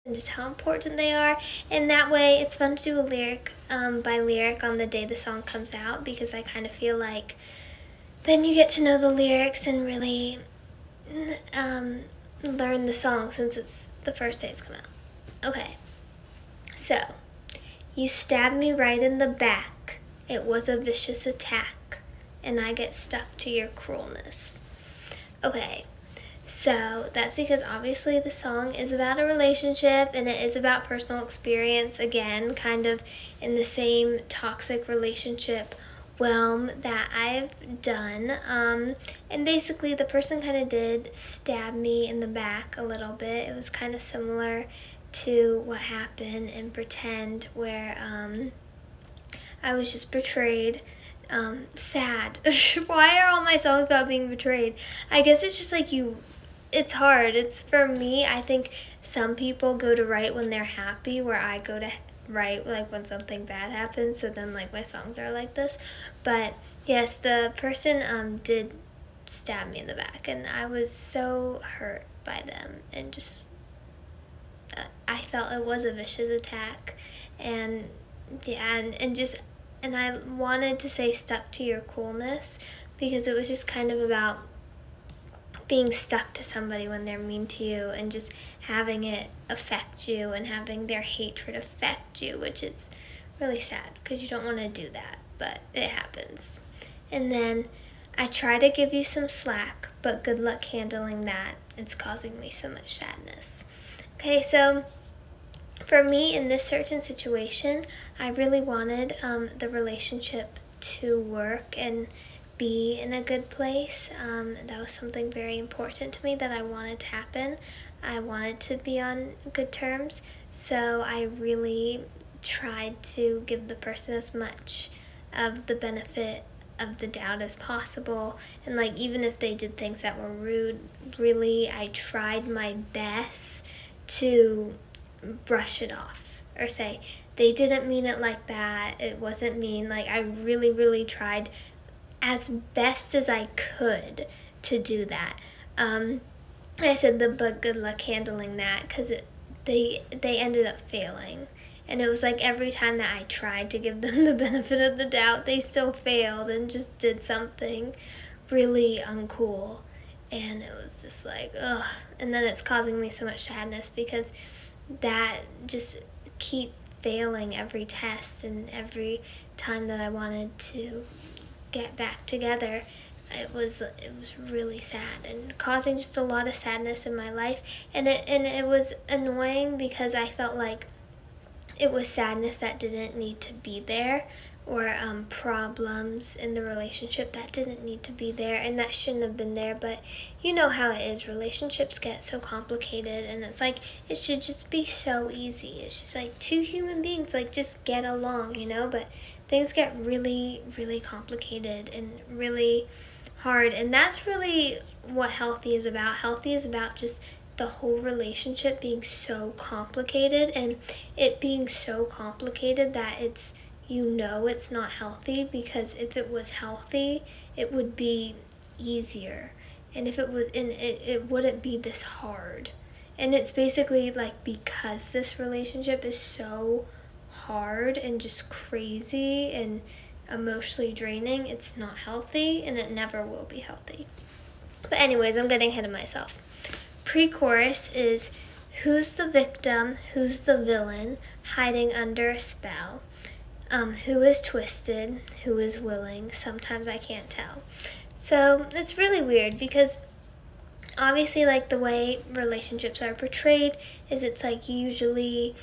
and just how important they are. And that way it's fun to do a lyric by lyric on the day the song comes out, because I kind of feel like then you get to know the lyrics and really learn the song since it's the first day it's come out. Okay, so you stabbed me right in the back. It was a vicious attack, and I get stuck to your cruelness. Okay, so that's because obviously the song is about a relationship and it is about personal experience, again, kind of in the same toxic relationship realm that I've done. And basically the person kind of did stab me in the back a little bit. It was kind of similar to what happened in Pretend, where I was just betrayed. Sad. Why are all my songs about being betrayed? I guess it's just like it's hard. It's, for me, I think some people go to write when they're happy, where I go to write like when something bad happens, so then like my songs are like this. But yes, the person did stab me in the back, and I was so hurt by them, and just I felt it was a vicious attack. And yeah, and I wanted to say stuck to your coolness, because it was just kind of about being stuck to somebody when they're mean to you, and just having it affect you and having their hatred affect you, which is really sad because you don't want to do that, but it happens. And then I try to give you some slack, but good luck handling that. It's causing me so much sadness. Okay, so for me in this certain situation, I really wanted the relationship to work and be in a good place. That was something very important to me that I wanted to happen. I wanted to be on good terms, so I really tried to give the person as much of the benefit of the doubt as possible. And like, even if they did things that were rude, really I tried my best to brush it off or say they didn't mean it like that, it wasn't mean. Like, I really tried as best as I could to do that. I said but good luck handling that, because they ended up failing. And it was like every time that I tried to give them the benefit of the doubt, they still failed and just did something really uncool. And it was just like, ugh. And then it's causing me so much sadness, because that just keep failing every test, and every time that I wanted to get back together, it was really sad and causing just a lot of sadness in my life. And it was annoying, because I felt like it was sadness that didn't need to be there, or problems in the relationship that didn't need to be there and that shouldn't have been there. But you know how it is, relationships get so complicated, and it's like it should just be so easy. It's just like two human beings, like, just get along, you know. But things get really complicated and really hard, and that's really what healthy is about. Healthy is about just the whole relationship being so complicated, and it being so complicated that it's, you know, it's not healthy. Because if it was healthy, it would be easier, and if it was, and it wouldn't be this hard. And it's basically like, because this relationship is so hard and just crazy and emotionally draining, it's not healthy, and it never will be healthy. But anyways, I'm getting ahead of myself. Pre-chorus is, who's the victim, who's the villain, hiding under a spell? Who is twisted, who is willing? Sometimes I can't tell. So it's really weird, because obviously, like, the way relationships are portrayed is, it's like usually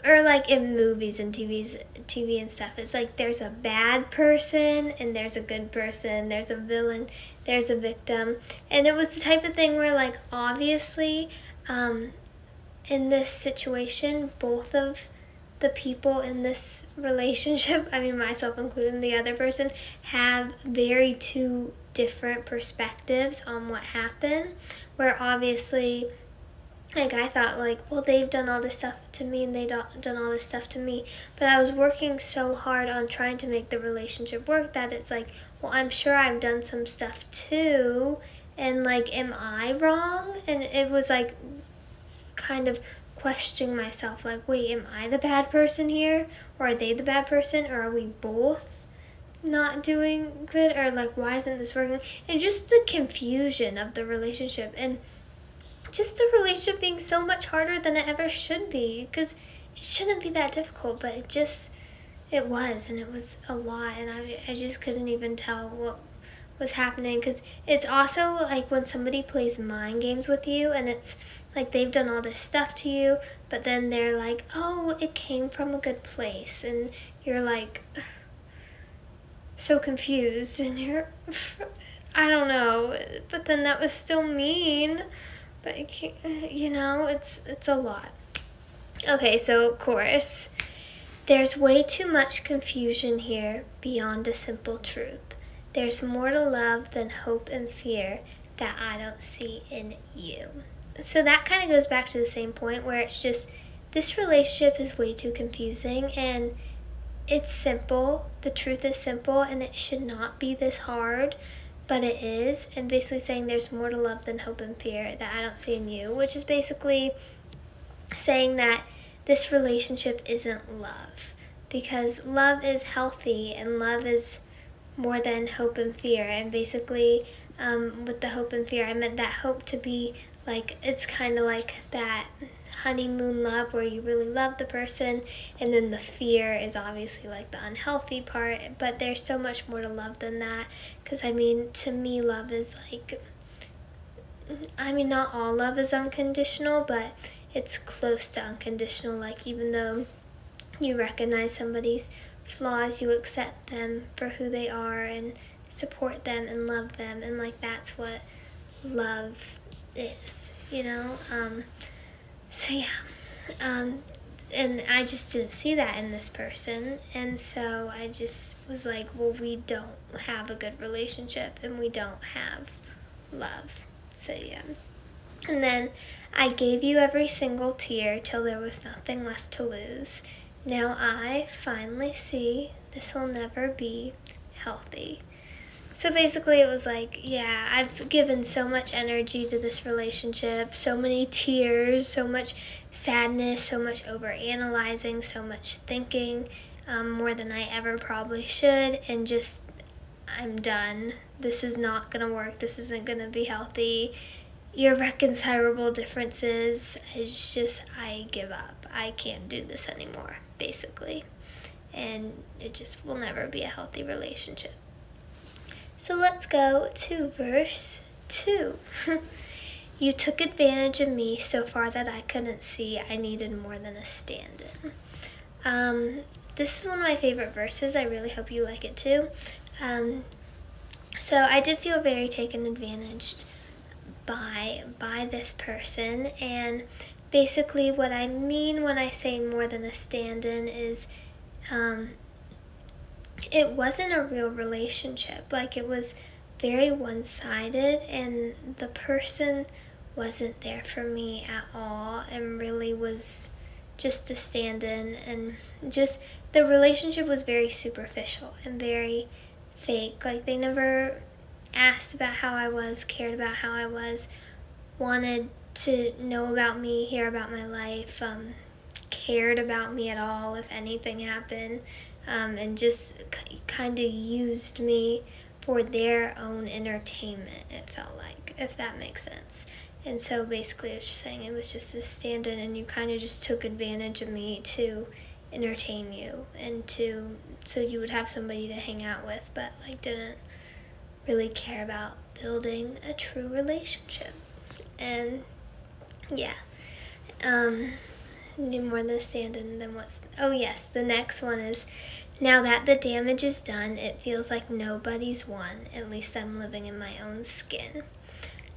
or like in movies and TV and stuff, it's like there's a bad person and there's a good person, there's a villain, there's a victim. And it was the type of thing where, like, obviously in this situation, both of the people in this relationship, I mean myself included and the other person, have very two different perspectives on what happened. Where obviously, like, I thought, like, well, they've done all this stuff to me and they've done all this stuff to me. But I was working so hard on trying to make the relationship work that it's like, well, I'm sure I've done some stuff too. And, like, am I wrong? And it was, like, kind of questioning myself, like, wait, am I the bad person here? Or are they the bad person? Or are we both not doing good? Or like, why isn't this working? And just the confusion of the relationship, and just the relationship being so much harder than it ever should be, because it shouldn't be that difficult, but it was, and it was a lot, and I just couldn't even tell what was happening, because it's also like when somebody plays mind games with you, and it's like they've done all this stuff to you, but then they're like, oh, it came from a good place, and you're like so confused, and you're I don't know, but then that was still mean, but it can't, it's a lot. Okay, so chorus. There's way too much confusion here beyond a simple truth. There's more to love than hope and fear that I don't see in you. So that kind of goes back to the same point, where it's just, this relationship is way too confusing, and it's simple. The truth is simple, and it should not be this hard, but it is. And basically saying there's more to love than hope and fear that I don't see in you, which is basically saying that this relationship isn't love, because love is healthy, and love is more than hope and fear. And basically with the hope and fear, I meant that hope to be like, it's kind of like that honeymoon love where you really love the person, and then the fear is obviously like the unhealthy part, but there's so much more to love than that. Because I mean, to me, love is like, I mean, not all love is unconditional, but it's close to unconditional. Like, even though you recognize somebody's flaws, you accept them for who they are and support them and love them, and like, that's what love is, so yeah, and I just didn't see that in this person, and so I just was like, well, we don't have a good relationship, and we don't have love. So yeah. And then, I gave you every single tear till there was nothing left to lose. Now I finally see this will never be healthy. So basically it was like, yeah, I've given so much energy to this relationship, so many tears, so much sadness, so much overanalyzing, so much thinking, more than I ever probably should, and just, I'm done. This is not gonna work. This isn't gonna be healthy. Irreconcilable differences. It's just, I give up. I can't do this anymore, basically. And it just will never be a healthy relationship. So let's go to verse 2. You took advantage of me so far that I couldn't see I needed more than a stand-in. This is one of my favorite verses. I really hope you like it too. So I did feel very taken advantage by this person, and basically what I mean when I say more than a stand-in is it wasn't a real relationship. Like, it was very one-sided, and the person wasn't there for me at all, and really was just a stand-in, and just the relationship was very superficial and very fake. Like, they never asked about how I was, cared about how I was, wanted to know about me, hear about my life, cared about me at all if anything happened, and just kind of used me for their own entertainment, it felt like, if that makes sense. And so basically it's just saying it was just a stand-in, and you kind of just took advantage of me to entertain you, and so you would have somebody to hang out with, but like didn't really care about building a true relationship. And yeah, need more than a stand-in. Then what's, oh yes, the next one is, now that the damage is done, it feels like nobody's won. At least I'm living in my own skin.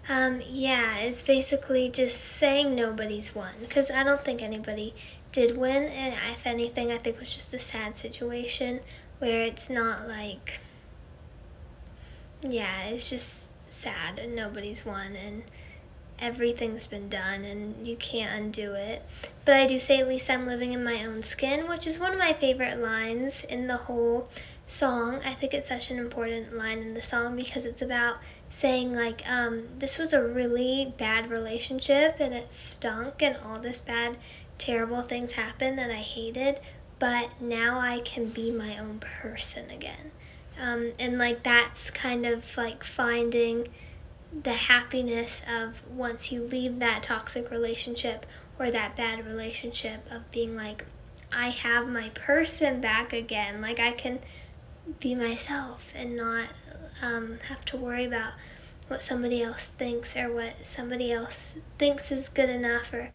Yeah, it's basically just saying nobody's won, because I don't think anybody did win, and if anything, I think it was just a sad situation where it's not like, yeah, it's just sad and nobody's won, and everything's been done and you can't undo it. But I do say, at least I'm living in my own skin, which is one of my favorite lines in the whole song. I think it's such an important line in the song because it's about saying like, this was a really bad relationship and it stunk and all this bad, terrible things happened that I hated, but now I can be my own person again. And like that's kind of like finding the happiness of once you leave that toxic relationship or that bad relationship of being like, I have my person back again. Like I can be myself and not have to worry about what somebody else thinks or what somebody else thinks is good enough or